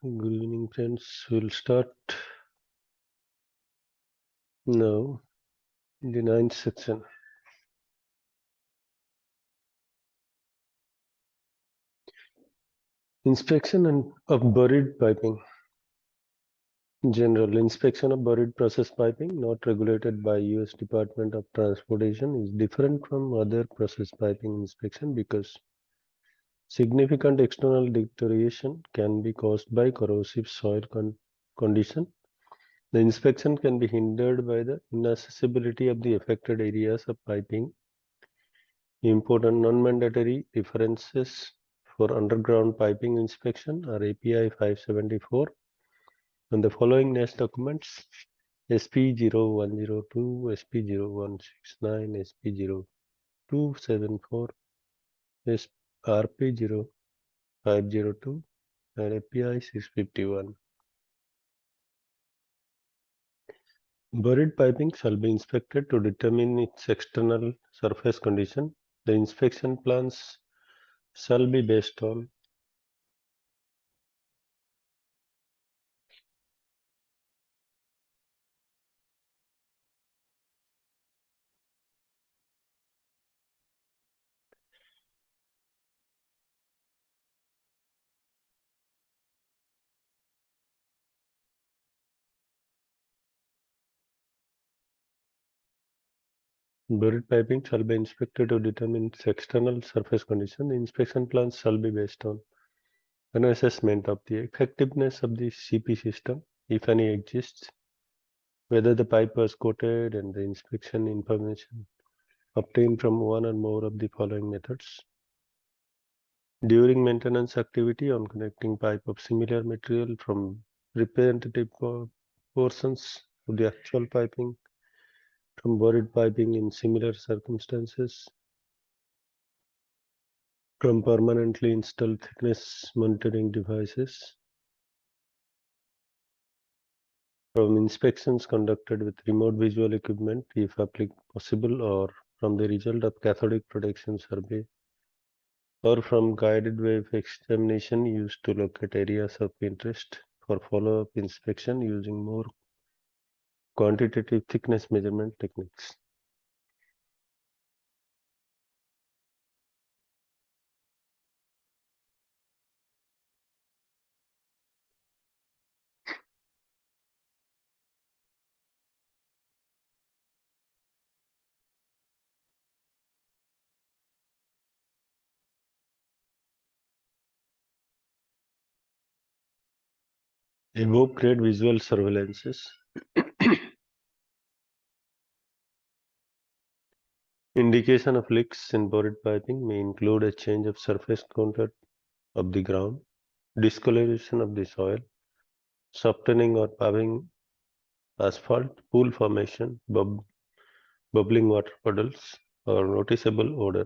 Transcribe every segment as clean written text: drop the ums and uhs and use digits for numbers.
Good evening, friends. We'll start now the ninth section. Inspection of buried piping. General inspection of buried process piping, not regulated by U.S. Department of Transportation, is different from other process piping inspection because significant external deterioration can be caused by corrosive soil condition. The inspection can be hindered by the inaccessibility of the affected areas of piping. Important non-mandatory references for underground piping inspection are API 574 and the following NAS documents: SP0102, SP0169, SP0274, RP0502, and API 651. Buried piping shall be inspected to determine its external surface condition. The inspection plans shall be based on buried piping shall be inspected to determine its external surface condition. The inspection plans shall be based on an assessment of the effectiveness of the CP system, if any exists, whether the pipe was coated, and the inspection information obtained from one or more of the following methods. During maintenance activity on connecting pipe of similar material from representative portions of the actual piping, from buried piping in similar circumstances, from permanently installed thickness monitoring devices, from inspections conducted with remote visual equipment if possible, or from the result of cathodic protection survey, or from guided wave examination used to locate areas of interest for follow-up inspection using more quantitative thickness measurement techniques. Above grade visual surveillances indication of leaks in buried piping may include a change of surface contour of the ground, discoloration of the soil, softening or paving asphalt, pool formation, bubbling water puddles, or noticeable odor.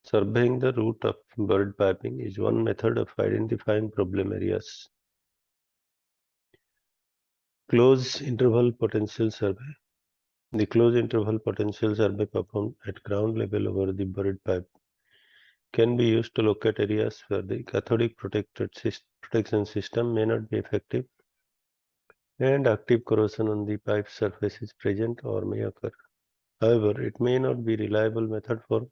Surveying the route of buried piping is one method of identifying problem areas. Close interval potential survey. The close interval potential survey performed at ground level over the buried pipe can be used to locate areas where the cathodic protection system may not be effective and active corrosion on the pipe surface is present or may occur. However, it may not be a reliable method for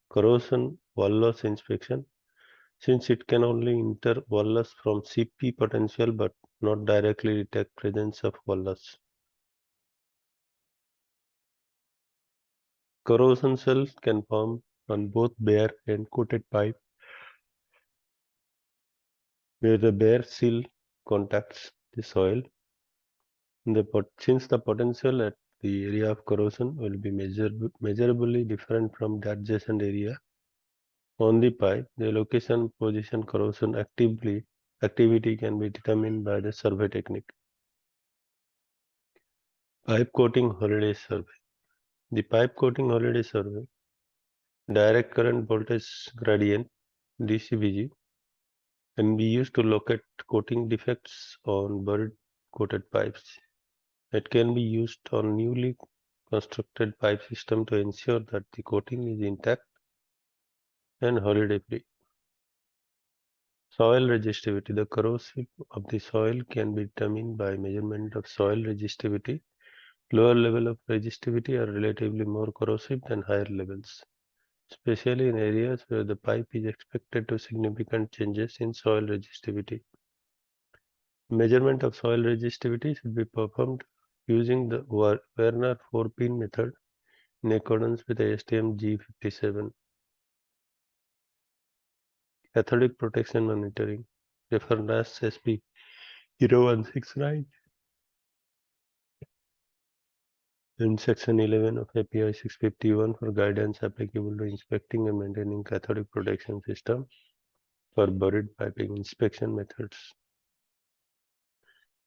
corrosion wall loss inspection since it can only inter wall loss from CP potential but not directly detect presence of wall loss. Corrosion cells can form on both bare and coated pipe where the bare seal contacts the soil. Since the potential at the area of corrosion will be measurably different from the adjacent area on the pipe, the location position corrosion activity can be determined by the survey technique. Pipe coating holiday survey. The pipe coating holiday survey, direct current voltage gradient (DCVG), can be used to locate coating defects on buried coated pipes. It can be used on newly constructed pipe system to ensure that the coating is intact and holiday free. Soil resistivity. The corrosive of the soil can be determined by measurement of soil resistivity. Lower level of resistivity are relatively more corrosive than higher levels, especially in areas where the pipe is expected to significant changes in soil resistivity. Measurement of soil resistivity should be performed using the Werner 4-pin method in accordance with ASTM G57. Cathodic protection monitoring. Refer NAS SP 0169 in section 11 of API 651 for guidance applicable to inspecting and maintaining cathodic protection system for buried piping inspection methods.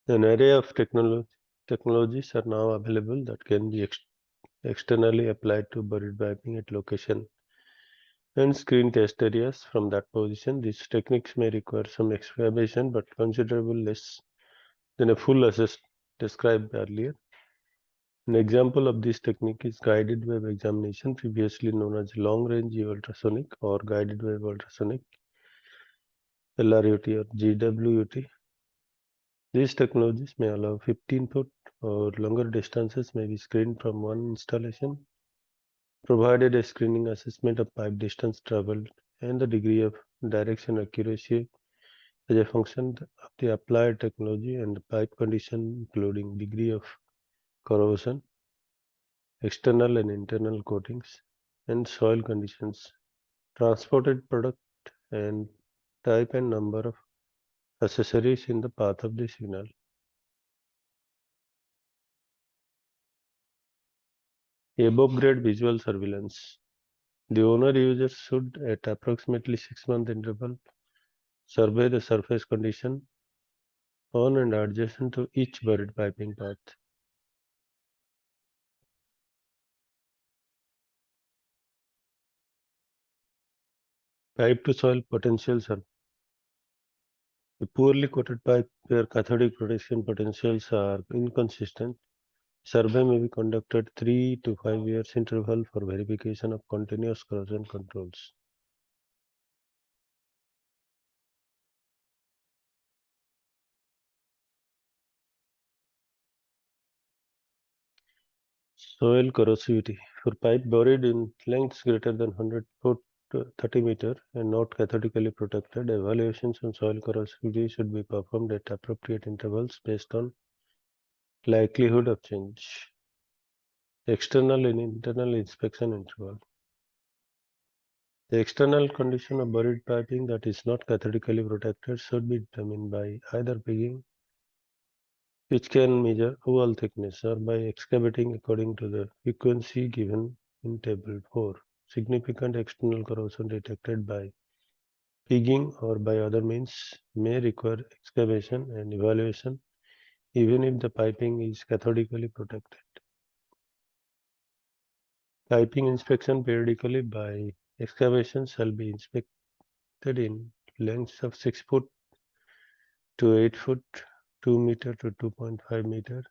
An array of technologies are now available that can be externally applied to buried piping at location and screen test areas from that position. These techniques may require some excavation but considerably less than a full assess described earlier. An example of this technique is guided wave examination, previously known as long-range ultrasonic or guided wave ultrasonic LRUT or GWUT. These technologies may allow 15-foot or longer distances may be screened from one installation, provided a screening assessment of pipe distance traveled and the degree of direction accuracy as a function of the applied technology and the pipe condition, including degree of corrosion, external and internal coatings, and soil conditions, transported product, and type and number of accessories in the path of the signal. Above grade visual surveillance. The owner user should, at approximately 6-month interval, survey the surface condition on and adjacent to each buried piping path. Pipe to soil potential survey. A poorly coated pipe where cathodic protection potentials are inconsistent. Survey may be conducted 3 to 5 years interval for verification of continuous corrosion controls. Soil corrosivity. For pipe buried in lengths greater than 100 foot 30 meter and not cathodically protected, evaluations on soil corrosivity should be performed at appropriate intervals based on likelihood of change. External and internal inspection interval. The external condition of buried piping that is not cathodically protected should be determined by either pigging, which can measure wall thickness, or by excavating according to the frequency given in Table 4. Significant external corrosion detected by pigging or by other means may require excavation and evaluation even if the piping is cathodically protected. Piping inspection periodically by excavation shall be inspected in lengths of 6 foot to 8 foot, 2 meter to 2.5 meter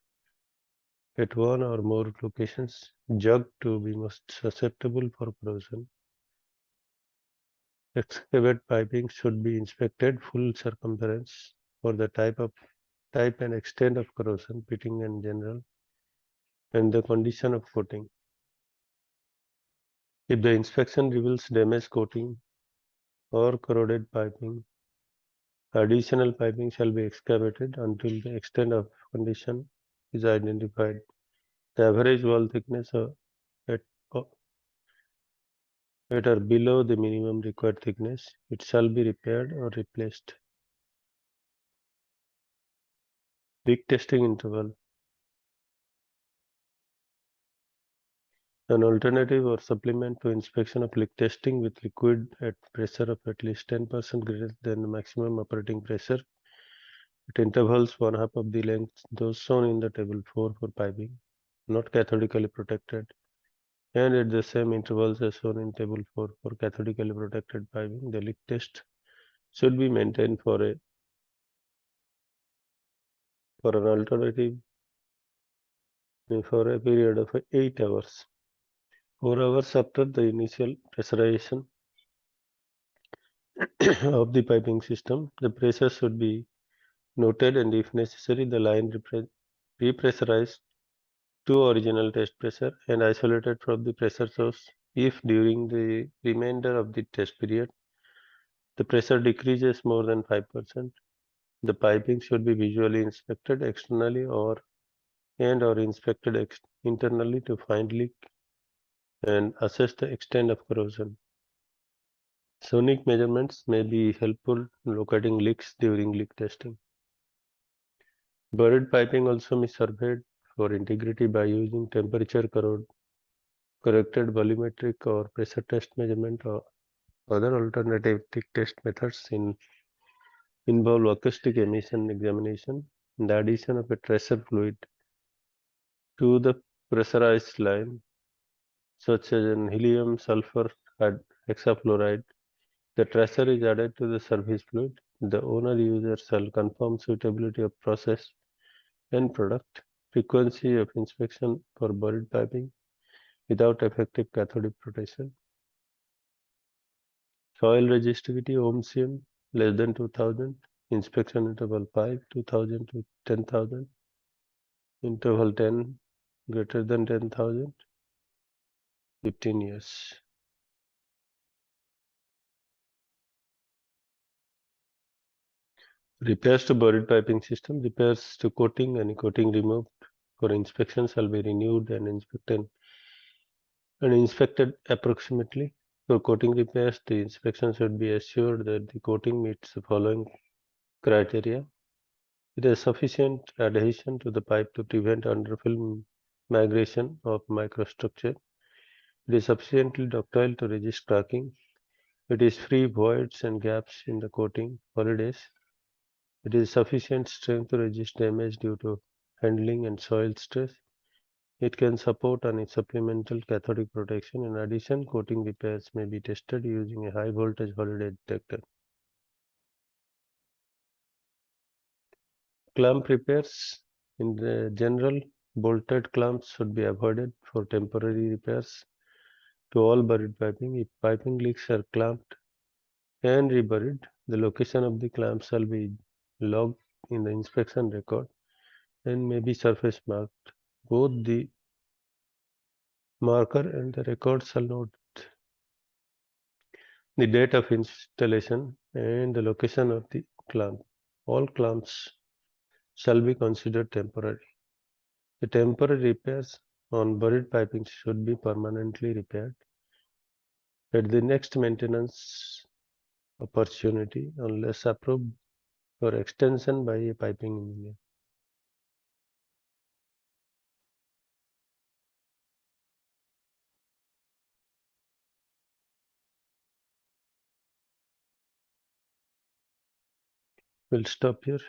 at one or more locations, judged to be most susceptible for corrosion. Excavate piping should be inspected full circumference for the type and extent of corrosion, pitting in general, and the condition of coating. If the inspection reveals damaged coating or corroded piping, additional piping shall be excavated until the extent of condition is identified. The average wall thickness at, at or below the minimum required thickness, it shall be repaired or replaced. Leak testing interval. An alternative or supplement to inspection of leak testing with liquid at pressure of at least 10% greater than the maximum operating pressure at intervals 1/2 of the length those shown in the table 4 for piping, not cathodically protected, and at the same intervals as shown in table 4 for cathodically protected piping. The leak test should be maintained for an alternative for a period of 8 hours. 4 hours after the initial pressurization of the piping system. The pressure should be noted, and if necessary, the line repressurized to original test pressure and isolated from the pressure source. If during the remainder of the test period the pressure decreases more than 5%, the piping should be visually inspected externally or inspected internally to find leak and assess the extent of corrosion. Sonic measurements may be helpful in locating leaks during leak testing. Buried piping also may be surveyed for integrity by using temperature corrected volumetric or pressure test measurement or other alternative leak test methods involve acoustic emission examination and the addition of a tracer fluid to the pressurized line, such as in helium sulfur hexafluoride. The tracer is added to the service fluid. The owner user shall confirm suitability of process and product, frequency of inspection for buried piping without effective cathodic protection. Soil resistivity ohmcm less than 2000, inspection interval 5, 2000 to 10,000, interval 10 greater than 10,000, 15 years. Repairs to buried piping system, repairs to coating, any coating removed for inspection shall be renewed and inspected approximately. For coating repairs, the inspection should be assured that the coating meets the following criteria. It has sufficient adhesion to the pipe to prevent underfill migration of microstructure. It is sufficiently ductile to resist cracking. It is free voids and gaps in the coating holidays. It is sufficient strength to resist damage due to handling and soil stress. It can support any supplemental cathodic protection. In addition, coating repairs may be tested using a high voltage holiday detector. Clamp repairs. In the general, bolted clamps should be avoided for temporary repairs to all buried piping. If piping leaks are clamped and reburied, the location of the clamp shall be logged in the inspection record and may be surface marked. Both the marker and the record shall note the date of installation and the location of the clamp. All clamps shall be considered temporary. The temporary repairs on buried piping should be permanently repaired at the next maintenance opportunity unless approved for extension by a piping engineer. We'll stop here.